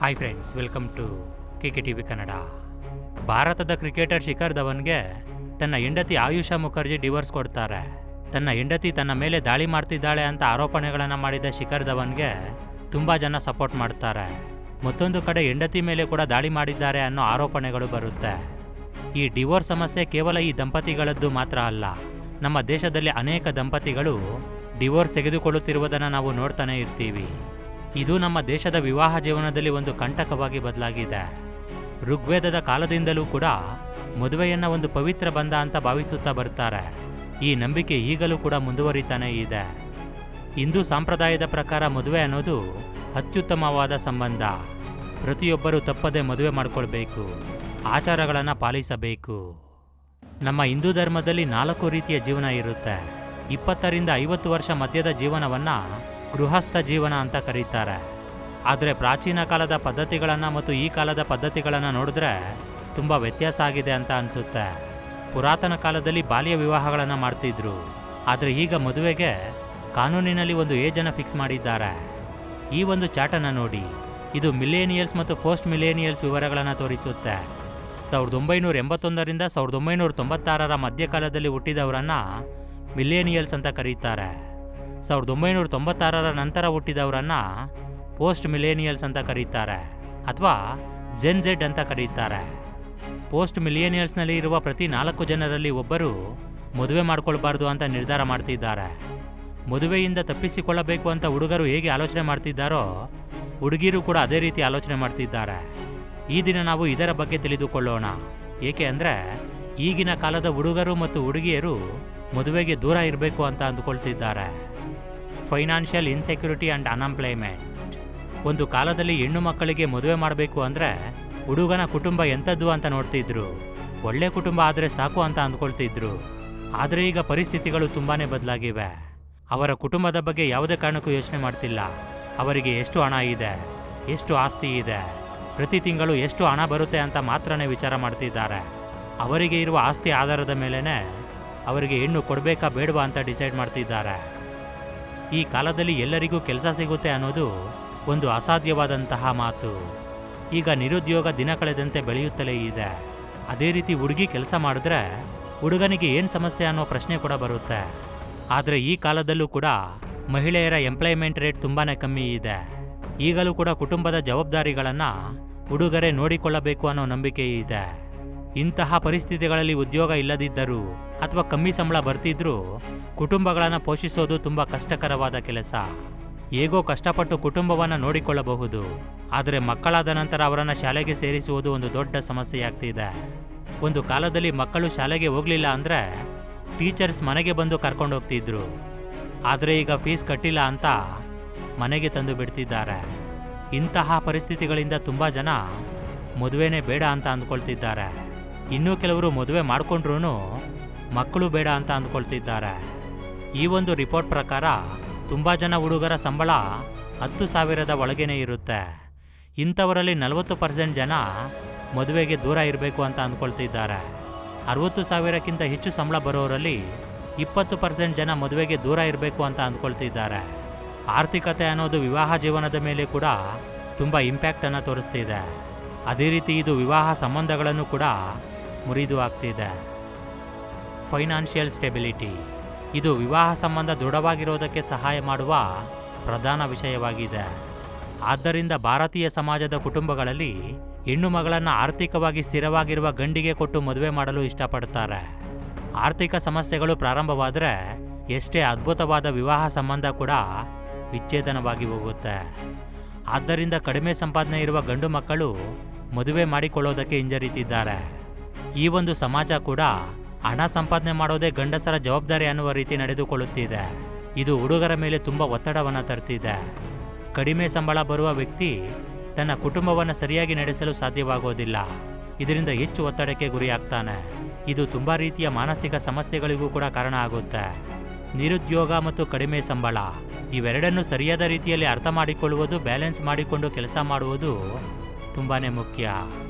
Hi friends, welcome to KKTV Kannada. ಭಾರತದ cricketer Shikhar ಧವನ್ಗೆ ತನ್ನ ಹೆಂಡತಿ ಆಯುಷಾ ಮುಖರ್ಜಿ ಡಿವೋರ್ಸ್ ಕೊಡ್ತಾರೆ. ತನ್ನ ಹೆಂಡತಿ ತನ್ನ ಮೇಲೆ ದಾಳಿ ಮಾಡ್ತಿದ್ದಾಳೆ ಅಂತ ಆರೋಪಣೆಗಳನ್ನು ಮಾಡಿದ ಶಿಖರ್ ಧವನ್ಗೆ ತುಂಬ ಜನ ಸಪೋರ್ಟ್ ಮಾಡ್ತಾರೆ. ಮತ್ತೊಂದು ಕಡೆ ಹೆಂಡತಿ ಮೇಲೆ ಕೂಡ ದಾಳಿ ಮಾಡಿದ್ದಾರೆ ಅನ್ನೋ ಆರೋಪಣೆಗಳು ಬರುತ್ತೆ. ಈ ಡಿವೋರ್ಸ್ ಸಮಸ್ಯೆ ಕೇವಲ ಈ ದಂಪತಿಗಳದ್ದು ಮಾತ್ರ ಅಲ್ಲ. ನಮ್ಮ ದೇಶದಲ್ಲಿ ಅನೇಕ ದಂಪತಿಗಳು ಡಿವೋರ್ಸ್ ತೆಗೆದುಕೊಳ್ಳುತ್ತಿರುವುದನ್ನು ನಾವು ನೋಡ್ತಾನೆ ಇರ್ತೀವಿ. ಇದು ನಮ್ಮ ದೇಶದ ವಿವಾಹ ಜೀವನದಲ್ಲಿ ಒಂದು ಕಂಟಕವಾಗಿ ಬದಲಾಗಿದೆ. ಋಗ್ವೇದದ ಕಾಲದಿಂದಲೂ ಕೂಡ ಮದುವೆಯನ್ನ ಒಂದು ಪವಿತ್ರ ಬಂಧ ಅಂತ ಭಾವಿಸುತ್ತಾ ಬರ್ತಾರೆ. ಈ ನಂಬಿಕೆ ಈಗಲೂ ಕೂಡ ಮುಂದುವರಿತಾನೆ ಇದೆ. ಹಿಂದೂ ಸಂಪ್ರದಾಯದ ಪ್ರಕಾರ ಮದುವೆ ಅನ್ನೋದು ಅತ್ಯುತ್ತಮವಾದ ಸಂಬಂಧ. ಪ್ರತಿಯೊಬ್ಬರೂ ತಪ್ಪದೆ ಮದುವೆ ಮಾಡಿಕೊಳ್ಬೇಕು, ಆಚಾರಗಳನ್ನು ಪಾಲಿಸಬೇಕು. ನಮ್ಮ ಹಿಂದೂ ಧರ್ಮದಲ್ಲಿ 4 ರೀತಿಯ ಜೀವನ ಇರುತ್ತೆ. 20 ರಿಂದ 50 ವರ್ಷ ಮಧ್ಯದ ಜೀವನವನ್ನ ಗೃಹಸ್ಥ ಜೀವನ ಅಂತ ಕರೀತಾರೆ. ಆದರೆ ಪ್ರಾಚೀನ ಕಾಲದ ಪದ್ಧತಿಗಳನ್ನು ಮತ್ತು ಈ ಕಾಲದ ಪದ್ಧತಿಗಳನ್ನು ನೋಡಿದ್ರೆ ತುಂಬ ವ್ಯತ್ಯಾಸ ಆಗಿದೆ ಅಂತ ಅನಿಸುತ್ತೆ. ಪುರಾತನ ಕಾಲದಲ್ಲಿ ಬಾಲ್ಯ ವಿವಾಹಗಳನ್ನು ಮಾಡ್ತಿದ್ರು. ಆದರೆ ಈಗ ಮದುವೆಗೆ ಕಾನೂನಿನಲ್ಲಿ ಒಂದು ಏಜನ್ನು ಫಿಕ್ಸ್ ಮಾಡಿದ್ದಾರೆ. ಈ ಒಂದು ಚಾಟನ್ನು ನೋಡಿ. ಇದು ಮಿಲೇನಿಯಲ್ಸ್ ಮತ್ತು ಪೋಸ್ಟ್ ಮಿಲೇನಿಯಲ್ಸ್ ವಿವರಗಳನ್ನು ತೋರಿಸುತ್ತೆ. 1981 ರಿಂದ 1996 ಮಧ್ಯಕಾಲದಲ್ಲಿ ಹುಟ್ಟಿದವರನ್ನ ಮಿಲೇನಿಯಲ್ಸ್ ಅಂತ ಕರೀತಾರೆ. 1996 ನಂತರ ಹುಟ್ಟಿದವರನ್ನ ಪೋಸ್ಟ್ ಮಿಲೇನಿಯಲ್ಸ್ ಅಂತ ಕರೀತಾರೆ ಅಥವಾ ಜೆನ್ ಝೆಡ್ ಅಂತ ಕರೀತಾರೆ. ಪೋಸ್ಟ್ ಮಿಲೇನಿಯಲ್ಸ್ನಲ್ಲಿ ಇರುವ ಪ್ರತಿ 4 ಜನರಲ್ಲಿ ಒಬ್ಬರು ಮದುವೆ ಮಾಡ್ಕೊಳ್ಬಾರ್ದು ಅಂತ ನಿರ್ಧಾರ ಮಾಡ್ತಿದ್ದಾರೆ. ಮದುವೆಯಿಂದ ತಪ್ಪಿಸಿಕೊಳ್ಳಬೇಕು ಅಂತ ಹುಡುಗರು ಹೇಗೆ ಆಲೋಚನೆ ಮಾಡ್ತಿದ್ದಾರೋ ಹುಡುಗಿರು ಕೂಡ ಅದೇ ರೀತಿ ಆಲೋಚನೆ ಮಾಡ್ತಿದ್ದಾರೆ. ಈ ದಿನ ನಾವು ಇದರ ಬಗ್ಗೆ ತಿಳಿದುಕೊಳ್ಳೋಣ. ಏಕೆ ಅಂದರೆ ಈಗಿನ ಕಾಲದ ಹುಡುಗರು ಮತ್ತು ಹುಡುಗಿಯರು ಮದುವೆಗೆ ದೂರ ಇರಬೇಕು ಅಂತ ಅಂದುಕೊಳ್ತಿದ್ದಾರೆ. Financial insecurity and unemployment. ಒಂದು ಕಾಲದಲ್ಲಿ ಹೆಣ್ಣು ಮಕ್ಕಳಿಗೆ ಮದುವೆ ಮಾಡಬೇಕು ಅಂದರೆ ಹುಡುಗನ ಕುಟುಂಬ ಎಂಥದ್ದು ಅಂತ ನೋಡ್ತಿದ್ರು. ಒಳ್ಳೆ ಕುಟುಂಬ ಆದರೆ ಸಾಕು ಅಂತ ಅಂದ್ಕೊಳ್ತಿದ್ರು. ಆದರೆ ಈಗ ಪರಿಸ್ಥಿತಿಗಳು ತುಂಬಾ ಬದಲಾಗಿವೆ. ಅವರ ಕುಟುಂಬದ ಬಗ್ಗೆ ಯಾವುದೇ ಕಾರಣಕ್ಕೂ ಯೋಚನೆ ಮಾಡ್ತಿಲ್ಲ. ಅವರಿಗೆ ಎಷ್ಟು ಹಣ ಇದೆ, ಎಷ್ಟು ಆಸ್ತಿ ಇದೆ, ಪ್ರತಿ ತಿಂಗಳು ಎಷ್ಟು ಹಣ ಬರುತ್ತೆ ಅಂತ ಮಾತ್ರನೇ ವಿಚಾರ ಮಾಡ್ತಿದ್ದಾರೆ. ಅವರಿಗೆ ಇರುವ ಆಸ್ತಿ ಆಧಾರದ ಮೇಲೇ ಅವರಿಗೆ ಹೆಣ್ಣು ಕೊಡಬೇಕಾ ಬೇಡವಾ ಅಂತ ಡಿಸೈಡ್ ಮಾಡ್ತಿದ್ದಾರೆ. ಈ ಕಾಲದಲ್ಲಿ ಎಲ್ಲರಿಗೂ ಕೆಲಸ ಸಿಗುತ್ತೆ ಅನ್ನೋದು ಒಂದು ಅಸಾಧ್ಯವಾದಂತಹ ಮಾತು. ಈಗ ನಿರುದ್ಯೋಗ ದಿನ ಕಳೆದಂತೆ ಬೆಳೆಯುತ್ತಲೇ ಇದೆ. ಅದೇ ರೀತಿ ಹುಡುಗಿ ಕೆಲಸ ಮಾಡಿದ್ರೆ ಹುಡುಗನಿಗೆ ಏನು ಸಮಸ್ಯೆ ಅನ್ನೋ ಪ್ರಶ್ನೆ ಕೂಡ ಬರುತ್ತೆ. ಆದರೆ ಈ ಕಾಲದಲ್ಲೂ ಕೂಡ ಮಹಿಳೆಯರ ಎಂಪ್ಲಾಯ್ಮೆಂಟ್ ರೇಟ್ ತುಂಬಾ ಕಮ್ಮಿ ಇದೆ. ಈಗಲೂ ಕೂಡ ಕುಟುಂಬದ ಜವಾಬ್ದಾರಿಗಳನ್ನು ಹುಡುಗರೇ ನೋಡಿಕೊಳ್ಳಬೇಕು ಅನ್ನೋ ನಂಬಿಕೆ ಇದೆ. ಇಂತಹ ಪರಿಸ್ಥಿತಿಗಳಲ್ಲಿ ಉದ್ಯೋಗ ಇಲ್ಲದಿದ್ದರೂ ಅಥವಾ ಕಮ್ಮಿ ಸಂಬಳ ಬರ್ತಿದ್ರೂ ಕುಟುಂಬಗಳನ್ನು ಪೋಷಿಸೋದು ತುಂಬ ಕಷ್ಟಕರವಾದ ಕೆಲಸ. ಹೇಗೋ ಕಷ್ಟಪಟ್ಟು ಕುಟುಂಬವನ್ನು ನೋಡಿಕೊಳ್ಳಬಹುದು. ಆದರೆ ಮಕ್ಕಳಾದ ನಂತರ ಅವರನ್ನು ಶಾಲೆಗೆ ಸೇರಿಸುವುದು ಒಂದು ದೊಡ್ಡ ಸಮಸ್ಯೆಯಾಗ್ತಿದೆ. ಒಂದು ಕಾಲದಲ್ಲಿ ಮಕ್ಕಳು ಶಾಲೆಗೆ ಹೋಗಲಿಲ್ಲ ಅಂದರೆ ಟೀಚರ್ಸ್ ಮನೆಗೆ ಬಂದು ಕರ್ಕೊಂಡು ಹೋಗ್ತಿದ್ರು. ಆದರೆ ಈಗ ಫೀಸ್ ಕಟ್ಟಿಲ್ಲ ಅಂತ ಮನೆಗೆ ತಂದು ಬಿಡ್ತಿದ್ದಾರೆ. ಇಂತಹ ಪರಿಸ್ಥಿತಿಗಳಿಂದ ತುಂಬ ಜನ ಮದುವೆನೇ ಬೇಡ ಅಂತ ಅಂದ್ಕೊಳ್ತಿದ್ದಾರೆ. ಇನ್ನೂ ಕೆಲವರು ಮದುವೆ ಮಾಡ್ಕೊಂಡ್ರೂ ಮಕ್ಕಳು ಬೇಡ ಅಂತ ಅಂದ್ಕೊಳ್ತಿದ್ದಾರೆ. ಈ ಒಂದು ರಿಪೋರ್ಟ್ ಪ್ರಕಾರ ತುಂಬ ಜನ ಹುಡುಗರ ಸಂಬಳ 10,000 ಒಳಗೇನೆ ಇರುತ್ತೆ. ಇಂಥವರಲ್ಲಿ 40% ಜನ ಮದುವೆಗೆ ದೂರ ಇರಬೇಕು ಅಂತ ಅಂದ್ಕೊಳ್ತಿದ್ದಾರೆ. 60,000ಕ್ಕಿಂತ ಹೆಚ್ಚು ಸಂಬಳ ಬರೋರಲ್ಲಿ 20% ಜನ ಮದುವೆಗೆ ದೂರ ಇರಬೇಕು ಅಂತ ಅಂದ್ಕೊಳ್ತಿದ್ದಾರೆ. ಆರ್ಥಿಕತೆ ಅನ್ನೋದು ವಿವಾಹ ಜೀವನದ ಮೇಲೆ ಕೂಡ ತುಂಬ ಇಂಪ್ಯಾಕ್ಟನ್ನು ತೋರಿಸ್ತಿದೆ. ಅದೇ ರೀತಿ ಇದು ವಿವಾಹ ಸಂಬಂಧಗಳನ್ನು ಕೂಡ ಮುರಿದು ಆಗ್ತಿದೆ. Financial stability. ಇದು ವಿವಾಹ ಸಂಬಂಧ ದೃಢವಾಗಿರೋದಕ್ಕೆ ಸಹಾಯ ಮಾಡುವ ಪ್ರಧಾನ ವಿಷಯವಾಗಿದೆ. ಆದ್ದರಿಂದ ಭಾರತೀಯ ಸಮಾಜದ ಕುಟುಂಬಗಳಲ್ಲಿ ಹೆಣ್ಣು ಮಗಳನ್ನು ಆರ್ಥಿಕವಾಗಿ ಸ್ಥಿರವಾಗಿರುವ ಗಂಡಿಗೆ ಕೊಟ್ಟು ಮದುವೆ ಮಾಡಲು ಇಷ್ಟಪಡ್ತಾರೆ. ಆರ್ಥಿಕ ಸಮಸ್ಯೆಗಳು ಪ್ರಾರಂಭವಾದರೆ ಎಷ್ಟೇ ಅದ್ಭುತವಾದ ವಿವಾಹ ಸಂಬಂಧ ಕೂಡ ವಿಚ್ಛೇದನವಾಗಿ ಹೋಗುತ್ತೆ. ಆದ್ದರಿಂದ ಕಡಿಮೆ ಸಂಪಾದನೆ ಇರುವ ಗಂಡು ಮಕ್ಕಳು ಮದುವೆ ಮಾಡಿಕೊಳ್ಳೋದಕ್ಕೆ ಹಿಂಜರಿತಿದ್ದಾರೆ. ಈ ಒಂದು ಸಮಾಜ ಕೂಡ ಹಣ ಸಂಪಾದನೆ ಮಾಡೋದೇ ಗಂಡಸರ ಜವಾಬ್ದಾರಿ ಅನ್ನುವ ರೀತಿ ನಡೆದುಕೊಳ್ಳುತ್ತಿದೆ. ಇದು ಹುಡುಗರ ಮೇಲೆ ತುಂಬ ಒತ್ತಡವನ್ನು ತರ್ತಿದೆ. ಕಡಿಮೆ ಸಂಬಳ ಬರುವ ವ್ಯಕ್ತಿ ತನ್ನ ಕುಟುಂಬವನ್ನು ಸರಿಯಾಗಿ ನಡೆಸಲು ಸಾಧ್ಯವಾಗೋದಿಲ್ಲ. ಇದರಿಂದ ಹೆಚ್ಚು ಒತ್ತಡಕ್ಕೆ ಗುರಿಯಾಗ್ತಾನೆ. ಇದು ತುಂಬ ರೀತಿಯ ಮಾನಸಿಕ ಸಮಸ್ಯೆಗಳಿಗೂ ಕೂಡ ಕಾರಣ ಆಗುತ್ತೆ. ನಿರುದ್ಯೋಗ ಮತ್ತು ಕಡಿಮೆ ಸಂಬಳ ಇವೆರಡನ್ನು ಸರಿಯಾದ ರೀತಿಯಲ್ಲಿ ಅರ್ಥ ಮಾಡಿಕೊಳ್ಳುವುದು, ಬ್ಯಾಲೆನ್ಸ್ ಮಾಡಿಕೊಂಡು ಕೆಲಸ ಮಾಡುವುದು ತುಂಬಾ ಮುಖ್ಯ.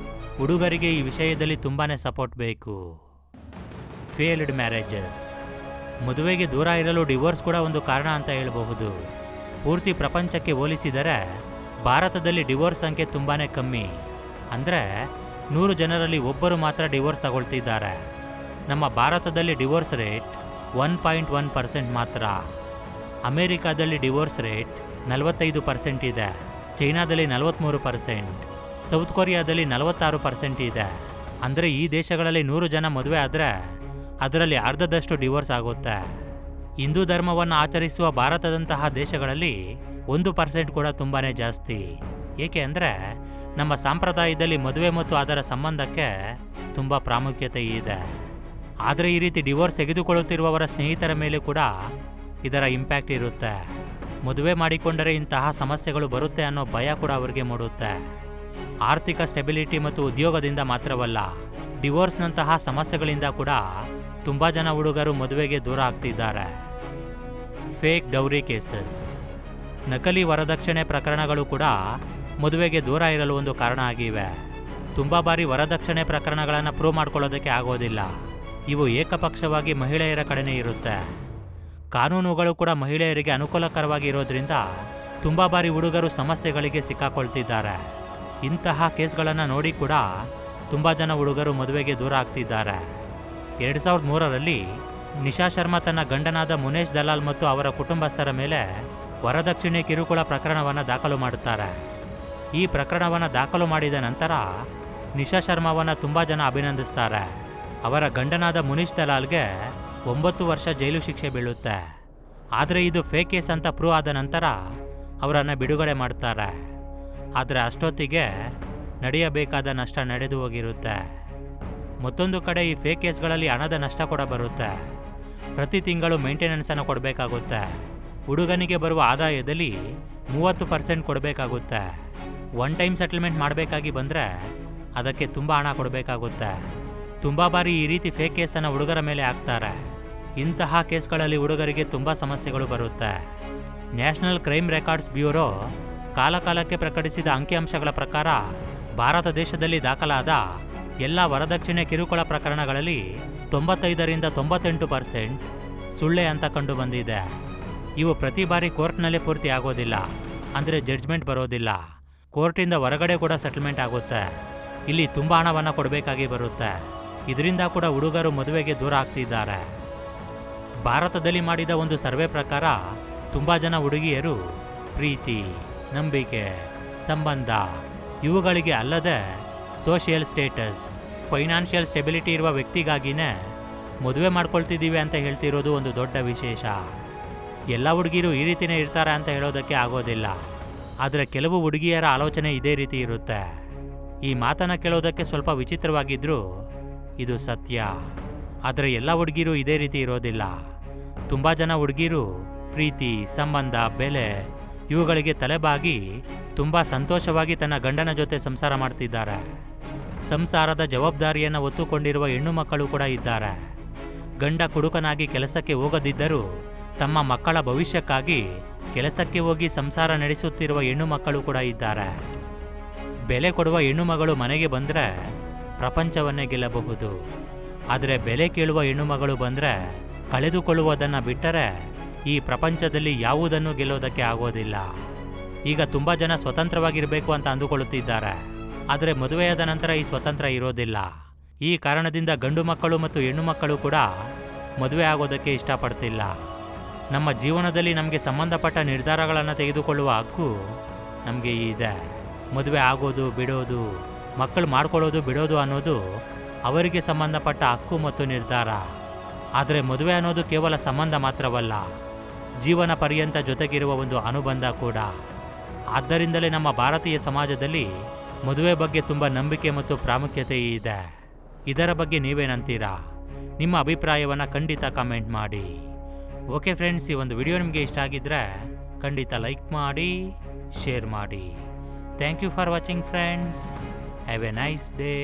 ಹುಡುಗರಿಗೆ ಈ ವಿಷಯದಲ್ಲಿ ತುಂಬಾ ಸಪೋರ್ಟ್ ಬೇಕು. Failed marriages. ಮದುವೆಗೆ ದೂರ ಇರಲು ಡಿವೋರ್ಸ್ ಕೂಡ ಒಂದು ಕಾರಣ ಅಂತ ಹೇಳಬಹುದು. ಪೂರ್ತಿ ಪ್ರಪಂಚಕ್ಕೆ ಹೋಲಿಸಿದರೆ ಭಾರತದಲ್ಲಿ ಡಿವೋರ್ಸ್ ಸಂಖ್ಯೆ ತುಂಬಾ ಕಮ್ಮಿ. ಅಂದರೆ 100 ಜನರಲ್ಲಿ ಒಬ್ಬರು ಮಾತ್ರ ಡಿವೋರ್ಸ್ ತಗೊಳ್ತಿದ್ದಾರೆ. ನಮ್ಮ ಭಾರತದಲ್ಲಿ ಡಿವೋರ್ಸ್ ರೇಟ್ 1.1% ಮಾತ್ರ. ಅಮೆರಿಕಾದಲ್ಲಿ ಡಿವೋರ್ಸ್ ರೇಟ್ 45% ಇದೆ. ಚೈನಾದಲ್ಲಿ 43%, ಸೌತ್ ಕೊರಿಯಾದಲ್ಲಿ 46% ಇದೆ. ಅಂದರೆ ಈ ದೇಶಗಳಲ್ಲಿ 100 ಜನ ಮದುವೆ ಆದರೆ ಅದರಲ್ಲಿ ಅರ್ಧದಷ್ಟು ಡಿವೋರ್ಸ್ ಆಗುತ್ತೆ. ಹಿಂದೂ ಧರ್ಮವನ್ನು ಆಚರಿಸುವ ಭಾರತದಂತಹ ದೇಶಗಳಲ್ಲಿ 1% ಕೂಡ ತುಂಬಾ ಜಾಸ್ತಿ. ಏಕೆ ಅಂದರೆ ನಮ್ಮ ಸಂಪ್ರದಾಯದಲ್ಲಿ ಮದುವೆ ಮತ್ತು ಅದರ ಸಂಬಂಧಕ್ಕೆ ತುಂಬ ಪ್ರಾಮುಖ್ಯತೆ ಇದೆ. ಆದರೆ ಈ ರೀತಿ ಡಿವೋರ್ಸ್ ತೆಗೆದುಕೊಳ್ಳುತ್ತಿರುವವರ ಸ್ನೇಹಿತರ ಮೇಲೆ ಕೂಡ ಇದರ ಇಂಪ್ಯಾಕ್ಟ್ ಇರುತ್ತೆ. ಮದುವೆ ಮಾಡಿಕೊಂಡರೆ ಇಂತಹ ಸಮಸ್ಯೆಗಳು ಬರುತ್ತೆ ಅನ್ನೋ ಭಯ ಕೂಡ ಅವರಿಗೆ ಮೂಡುತ್ತೆ. ಆರ್ಥಿಕ ಸ್ಟೆಬಿಲಿಟಿ ಮತ್ತು ಉದ್ಯೋಗದಿಂದ ಮಾತ್ರವಲ್ಲ, ಡಿವೋರ್ಸ್ನಂತಹ ಸಮಸ್ಯೆಗಳಿಂದ ಕೂಡ ತುಂಬ ಜನ ಹುಡುಗರು ಮದುವೆಗೆ ದೂರ ಆಗ್ತಿದ್ದಾರೆ. ಫೇಕ್ ಡೌರಿ ಕೇಸಸ್, ನಕಲಿ ವರದಕ್ಷಿಣೆ ಪ್ರಕರಣಗಳು ಕೂಡ ಮದುವೆಗೆ ದೂರ ಇರಲು ಒಂದು ಕಾರಣ ಆಗಿವೆ. ತುಂಬ ಬಾರಿ ವರದಕ್ಷಿಣೆ ಪ್ರಕರಣಗಳನ್ನು ಪ್ರೂವ್ ಮಾಡ್ಕೊಳ್ಳೋದಕ್ಕೆ ಆಗೋದಿಲ್ಲ. ಇವು ಏಕಪಕ್ಷವಾಗಿ ಮಹಿಳೆಯರ ಕಡೆನೇ ಇರುತ್ತೆ. ಕಾನೂನುಗಳು ಕೂಡ ಮಹಿಳೆಯರಿಗೆ ಅನುಕೂಲಕರವಾಗಿ ಇರೋದ್ರಿಂದ ತುಂಬ ಬಾರಿ ಹುಡುಗರು ಸಮಸ್ಯೆಗಳಿಗೆ ಸಿಕ್ಕಾಕೊಳ್ತಿದ್ದಾರೆ. ಇಂತಹ ಕೇಸ್ಗಳನ್ನು ನೋಡಿ ಕೂಡ ತುಂಬ ಜನ ಹುಡುಗರು ಮದುವೆಗೆ ದೂರ ಆಗ್ತಿದ್ದಾರೆ. 2003ರಲ್ಲಿ ನಿಶಾ ಶರ್ಮಾ ತನ್ನ ಗಂಡನಾದ ಮುನೇಶ್ ದಲಾಲ್ ಮತ್ತು ಅವರ ಕುಟುಂಬಸ್ಥರ ಮೇಲೆ ವರದಕ್ಷಿಣೆ ಕಿರುಕುಳ ಪ್ರಕರಣವನ್ನು ದಾಖಲು ಮಾಡುತ್ತಾರೆ. ಈ ಪ್ರಕರಣವನ್ನು ದಾಖಲು ಮಾಡಿದ ನಂತರ ನಿಶಾ ಶರ್ಮಾವನ್ನು ತುಂಬ ಜನ ಅಭಿನಂದಿಸ್ತಾರೆ. ಅವರ ಗಂಡನಾದ ಮುನೀಶ್ ದಲಾಲ್ಗೆ 9 ವರ್ಷ ಜೈಲು ಶಿಕ್ಷೆ ಬೀಳುತ್ತೆ. ಆದರೆ ಇದು ಫೇಕ್ ಕೇಸ್ ಅಂತ ಪ್ರೂವ್ ಆದ ನಂತರ ಅವರನ್ನು ಬಿಡುಗಡೆ ಮಾಡ್ತಾರೆ. ಆದರೆ ಅಷ್ಟೊತ್ತಿಗೆ ನಡೆಯಬೇಕಾದ ನಷ್ಟ ನಡೆದು ಹೋಗಿರುತ್ತೆ. ಮತ್ತೊಂದು ಕಡೆ ಈ ಫೇಕ್ ಕೇಸ್ಗಳಲ್ಲಿ ಹಣದ ನಷ್ಟ ಕೂಡ ಬರುತ್ತೆ. ಪ್ರತಿ ತಿಂಗಳು ಮೇಂಟೆನೆನ್ಸನ್ನು ಕೊಡಬೇಕಾಗುತ್ತೆ. ಹುಡುಗನಿಗೆ ಬರುವ ಆದಾಯದಲ್ಲಿ 30% ಕೊಡಬೇಕಾಗುತ್ತೆ. ಒನ್ ಟೈಮ್ ಸೆಟಲ್ಮೆಂಟ್ ಮಾಡಬೇಕಾಗಿ ಬಂದರೆ ಅದಕ್ಕೆ ತುಂಬ ಹಣ ಕೊಡಬೇಕಾಗುತ್ತೆ. ತುಂಬ ಬಾರಿ ಈ ರೀತಿ ಫೇಕ್ ಕೇಸನ್ನು ಹುಡುಗರ ಮೇಲೆ ಹಾಕ್ತಾರೆ. ಇಂತಹ ಕೇಸ್ಗಳಲ್ಲಿ ಹುಡುಗರಿಗೆ ತುಂಬ ಸಮಸ್ಯೆಗಳು ಬರುತ್ತೆ. ನ್ಯಾಷನಲ್ ಕ್ರೈಮ್ ರೆಕಾರ್ಡ್ಸ್ ಬ್ಯೂರೋ ಕಾಲಕಾಲಕ್ಕೆ ಪ್ರಕಟಿಸಿದ ಅಂಕಿಅಂಶಗಳ ಪ್ರಕಾರ ಭಾರತ ದೇಶದಲ್ಲಿ ದಾಖಲಾದ ಎಲ್ಲ ವರದಕ್ಷಿಣೆ ಕಿರುಕುಳ ಪ್ರಕರಣಗಳಲ್ಲಿ 95ರಿಂದ 98% ಸುಳ್ಳೆ ಅಂತ ಕಂಡು ಬಂದಿದೆ. ಇವು ಪ್ರತಿ ಬಾರಿ ಕೋರ್ಟ್ನಲ್ಲೇ ಪೂರ್ತಿ ಆಗೋದಿಲ್ಲ. ಅಂದರೆ ಜಡ್ಜ್ಮೆಂಟ್ ಬರೋದಿಲ್ಲ. ಕೋರ್ಟಿಂದ ಹೊರಗಡೆ ಕೂಡ ಸೆಟಲ್ಮೆಂಟ್ ಆಗುತ್ತೆ. ಇಲ್ಲಿ ತುಂಬ ಹಣವನ್ನು ಕೊಡಬೇಕಾಗಿ ಬರುತ್ತೆ. ಇದರಿಂದ ಕೂಡ ಹುಡುಗರು ಮದುವೆಗೆ ದೂರ ಆಗ್ತಿದ್ದಾರೆ. ಭಾರತದಲ್ಲಿ ಮಾಡಿದ ಒಂದು ಸರ್ವೆ ಪ್ರಕಾರ ತುಂಬ ಜನ ಹುಡುಗಿಯರು ಪ್ರೀತಿ, ನಂಬಿಕೆ, ಸಂಬಂಧ ಇವುಗಳಿಗೆ ಅಲ್ಲದೆ ಸೋಷಿಯಲ್ ಸ್ಟೇಟಸ್, ಫೈನಾನ್ಷಿಯಲ್ ಸ್ಟೆಬಿಲಿಟಿ ಇರುವ ವ್ಯಕ್ತಿಗಾಗಿನೇ ಮದುವೆ ಮಾಡ್ಕೊಳ್ತಿದ್ದೀವಿ ಅಂತ ಹೇಳ್ತಿರೋದು ಒಂದು ದೊಡ್ಡ ವಿಶೇಷ. ಎಲ್ಲ ಹುಡುಗಿರು ಈ ರೀತಿಯೇ ಇರ್ತಾರೆ ಅಂತ ಹೇಳೋದಕ್ಕೆ ಆಗೋದಿಲ್ಲ. ಆದರೆ ಕೆಲವು ಹುಡುಗಿಯರ ಆಲೋಚನೆ ಇದೇ ರೀತಿ ಇರುತ್ತೆ. ಈ ಮಾತನ್ನು ಕೇಳೋದಕ್ಕೆ ಸ್ವಲ್ಪ ವಿಚಿತ್ರವಾಗಿದ್ರೂ ಇದು ಸತ್ಯ. ಆದರೆ ಎಲ್ಲ ಹುಡುಗಿರು ಇದೇ ರೀತಿ ಇರೋದಿಲ್ಲ. ತುಂಬ ಜನ ಹುಡುಗಿರು ಪ್ರೀತಿ, ಸಂಬಂಧ, ಬೆಲೆ ಇವುಗಳಿಗೆ ತಲೆಬಾಗಿ ತುಂಬ ಸಂತೋಷವಾಗಿ ತನ್ನ ಗಂಡನ ಜೊತೆ ಸಂಸಾರ ಮಾಡ್ತಿದ್ದಾರೆ. ಸಂಸಾರದ ಜವಾಬ್ದಾರಿಯನ್ನು ಹೊತ್ತುಕೊಂಡಿರುವ ಹೆಣ್ಣು ಮಕ್ಕಳು ಕೂಡ ಇದ್ದಾರೆ. ಗಂಡ ಕುಡುಕನಾಗಿ ಕೆಲಸಕ್ಕೆ ಹೋಗದಿದ್ದರೂ ತಮ್ಮ ಮಕ್ಕಳ ಭವಿಷ್ಯಕ್ಕಾಗಿ ಕೆಲಸಕ್ಕೆ ಹೋಗಿ ಸಂಸಾರ ನಡೆಸುತ್ತಿರುವ ಹೆಣ್ಣು ಮಕ್ಕಳು ಕೂಡ ಇದ್ದಾರೆ. ಬೆಲೆ ಕೊಡುವ ಹೆಣ್ಣು ಮಗಳು ಮನೆಗೆ ಬಂದರೆ ಪ್ರಪಂಚವನ್ನೇ ಗೆಲ್ಲಬಹುದು. ಆದರೆ ಬೆಲೆ ಕೇಳುವ ಹೆಣ್ಣು ಮಗಳು ಬಂದರೆ ಕಳೆದುಕೊಳ್ಳುವುದನ್ನು ಬಿಟ್ಟರೆ ಈ ಪ್ರಪಂಚದಲ್ಲಿ ಯಾವುದನ್ನು ಗೆಲ್ಲೋದಕ್ಕೆ ಆಗೋದಿಲ್ಲ. ಈಗ ತುಂಬ ಜನ ಸ್ವತಂತ್ರವಾಗಿರಬೇಕು ಅಂತ ಅಂದುಕೊಳ್ಳುತ್ತಿದ್ದಾರೆ. ಆದರೆ ಮದುವೆಯಾದ ನಂತರ ಈ ಸ್ವತಂತ್ರ ಇರೋದಿಲ್ಲ. ಈ ಕಾರಣದಿಂದ ಗಂಡು ಮಕ್ಕಳು ಮತ್ತು ಹೆಣ್ಣು ಮಕ್ಕಳು ಕೂಡ ಮದುವೆ ಆಗೋದಕ್ಕೆ ಇಷ್ಟಪಡ್ತಿಲ್ಲ. ನಮ್ಮ ಜೀವನದಲ್ಲಿ ನಮಗೆ ಸಂಬಂಧಪಟ್ಟ ನಿರ್ಧಾರಗಳನ್ನು ತೆಗೆದುಕೊಳ್ಳುವ ಹಕ್ಕು ನಮಗೆ ಇದೆ. ಮದುವೆ ಆಗೋದು, ಬಿಡೋದು, ಮಕ್ಕಳು ಮಾಡ್ಕೊಳ್ಳೋದು, ಬಿಡೋದು ಅನ್ನೋದು ಅವರಿಗೆ ಸಂಬಂಧಪಟ್ಟ ಹಕ್ಕು ಮತ್ತು ನಿರ್ಧಾರ. ಆದರೆ ಮದುವೆ ಅನ್ನೋದು ಕೇವಲ ಸಂಬಂಧ ಮಾತ್ರವಲ್ಲ, ಜೀವನ ಪರ್ಯಂತ ಜೊತೆಗಿರುವ ಒಂದು ಅನುಬಂಧ ಕೂಡ. ಆದ್ದರಿಂದಲೇ ನಮ್ಮ ಭಾರತೀಯ ಸಮಾಜದಲ್ಲಿ ಮದುವೆ ಬಗ್ಗೆ ತುಂಬ ನಂಬಿಕೆ ಮತ್ತು ಪ್ರಾಮುಖ್ಯತೆ ಇದೆ. ಇದರ ಬಗ್ಗೆ ನೀವೇನಂತೀರಾ? ನಿಮ್ಮ ಅಭಿಪ್ರಾಯವನ್ನು ಖಂಡಿತ ಕಮೆಂಟ್ ಮಾಡಿ. ಓಕೆ ಫ್ರೆಂಡ್ಸ್, ಈ ಒಂದು ವಿಡಿಯೋ ನಿಮಗೆ ಇಷ್ಟ ಆಗಿದ್ದರೆ ಖಂಡಿತ ಲೈಕ್ ಮಾಡಿ, ಶೇರ್ ಮಾಡಿ. Thank you for watching friends. Have a nice day.